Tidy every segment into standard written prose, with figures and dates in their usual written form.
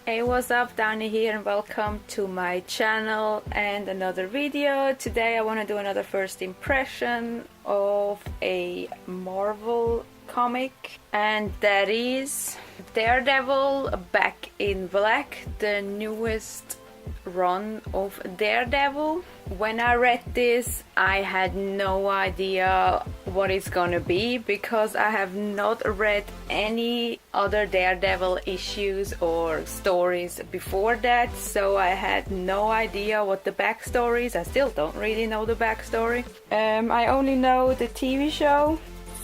Hey, what's up, Danny here, and welcome to my channel and another video. Today I want to do another first impression of a Marvel comic, and that is Daredevil Back in Black, the newest run of Daredevil. When I read this, I had no idea what it's gonna be because I have not read any other Daredevil issues or stories before that, so I had no idea what the backstory is. I still don't really know the backstory. I only know the TV show,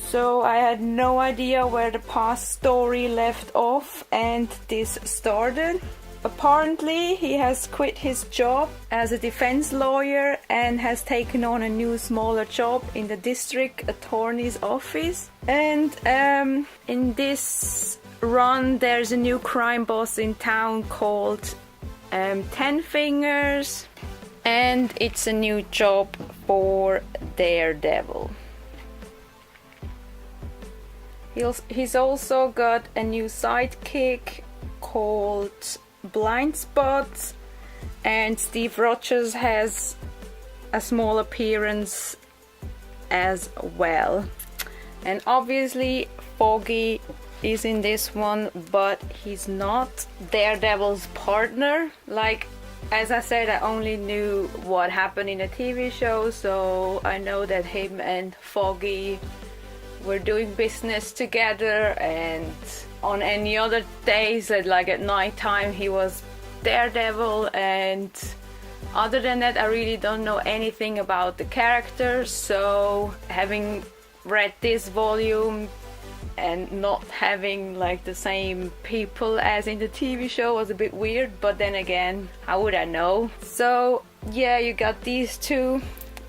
so I had no idea where the past story left off and this started. Apparently, he has quit his job as a defense lawyer and has taken on a new smaller job in the district attorney's office. And in this run, there's a new crime boss in town called Ten Fingers, and it's a new job for Daredevil. He's also got a new sidekick called Blind Spots, and Steve Rogers has a small appearance as well. And obviously Foggy is in this one, but he's not Daredevil's partner. Like, as I said, I only knew what happened in the TV show, so I know that him and Foggy were doing business together, and on any other days, like at night time, he was Daredevil. And other than that, I really don't know anything about the character. So having read this volume and not having like the same people as in the TV show was a bit weird, but then again, how would I know? So yeah, you got these two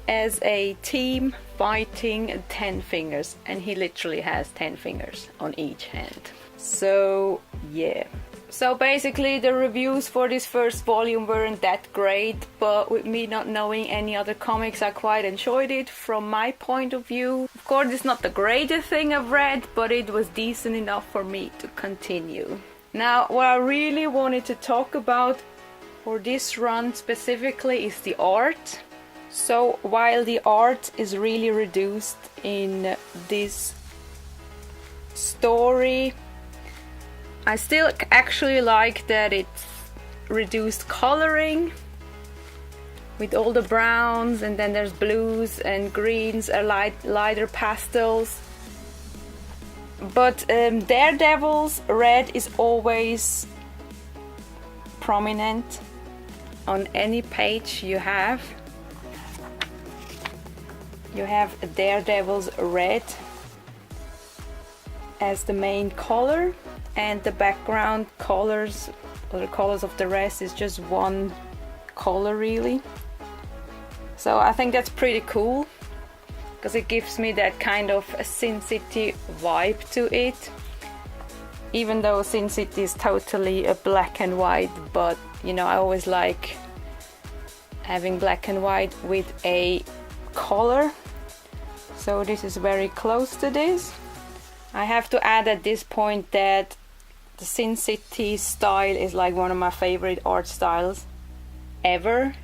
as a team fighting 10 fingers, and he literally has 10 fingers on each hand. So yeah, so basically the reviews for this first volume weren't that great, but with me not knowing any other comics, I quite enjoyed it from my point of view. Of course, it's not the greatest thing I've read, but it was decent enough for me to continue. Now, what I really wanted to talk about for this run specifically is the art. So while the art is really reduced in this story, I still actually like that it's reduced coloring with all the browns, and then there's blues and greens, lighter pastels. But Daredevil's red is always prominent on any page you have. You have Daredevil's red as the main color, and the background colors or the colors of the rest is just one color really. So I think that's pretty cool because it gives me that kind of a Sin City vibe to it, even though Sin City is totally a black and white. But you know, I always like having black and white with a color, so this is very close to this. I have to add at this point that the Sin City style is like one of my favorite art styles ever.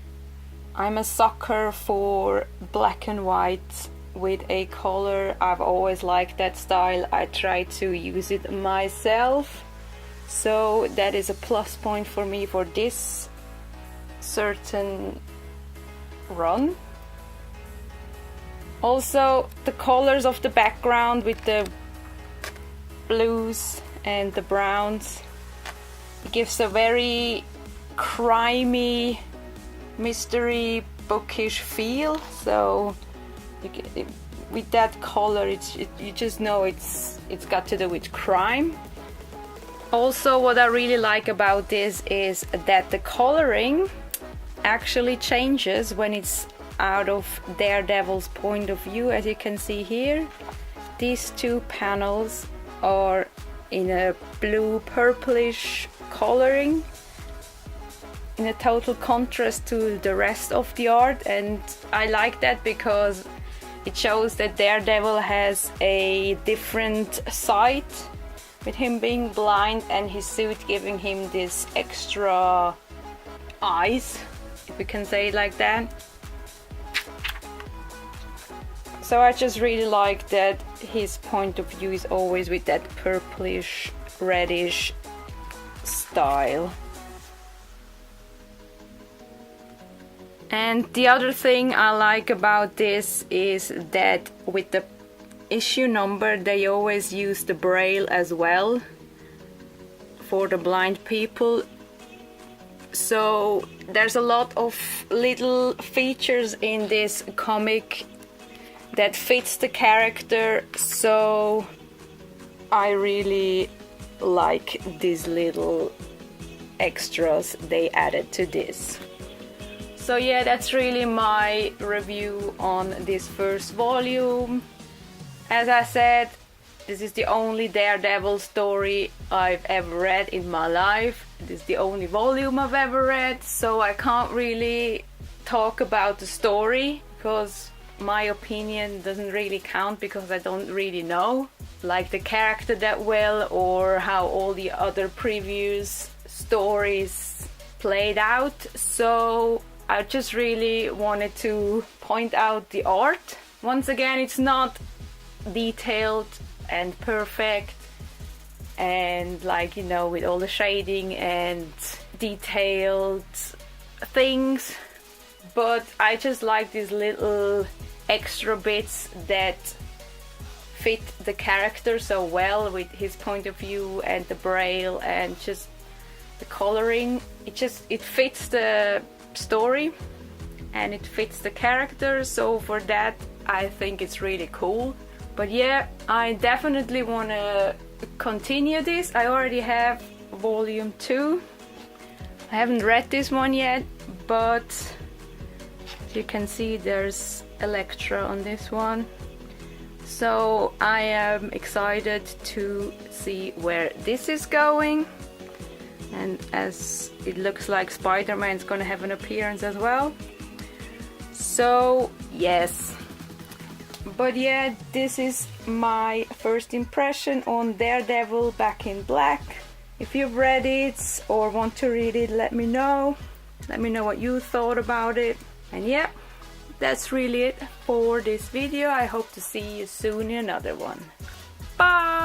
I'm a sucker for black and white with a color. I've always liked that style. I try to use it myself, so that is a plus point for me for this certain run. Also, the colors of the background with the blues and the browns, it gives a very crimey, mystery bookish feel. So with that color, you just know it's got to do with crime. Also, what I really like about this is that the coloring actually changes when it's out of Daredevil's point of view. As you can see here, these two panels are in a blue purplish coloring, in a total contrast to the rest of the art, and I like that because it shows that Daredevil has a different side with him being blind and his suit giving him this extra eyes, if we can say it like that. So I just really like that his point of view is always with that purplish reddish style. And the other thing I like about this is that with the issue number they always use the braille as well for the blind people. So there's a lot of little features in this comic that fits the character, so I really like these little extras they added to this. So yeah, that's really my review on this first volume. As I said, this is the only Daredevil story I've ever read in my life. This is the only volume I've ever read, so I can't really talk about the story because my opinion doesn't really count, because I don't really know like the character that well or how all the other previous stories played out. So I just really wanted to point out the art. Once again, it's not detailed and perfect and like, you know, with all the shading and detailed things, but I just like these little extra bits that fit the character so well, with his point of view and the braille and just the coloring. It fits the story and it fits the character, so for that I think it's really cool. But yeah, I definitely want to continue this. I already have volume 2. I haven't read this one yet, but as you can see there's Elektra on this one. So I am excited to see where this is going. And as it looks like Spider-Man's gonna have an appearance as well. So yes. But yeah, this is my first impression on Daredevil Back in Black. If you've read it or want to read it, let me know. Let me know what you thought about it. And yeah, that's really it for this video. I hope to see you soon in another one. Bye!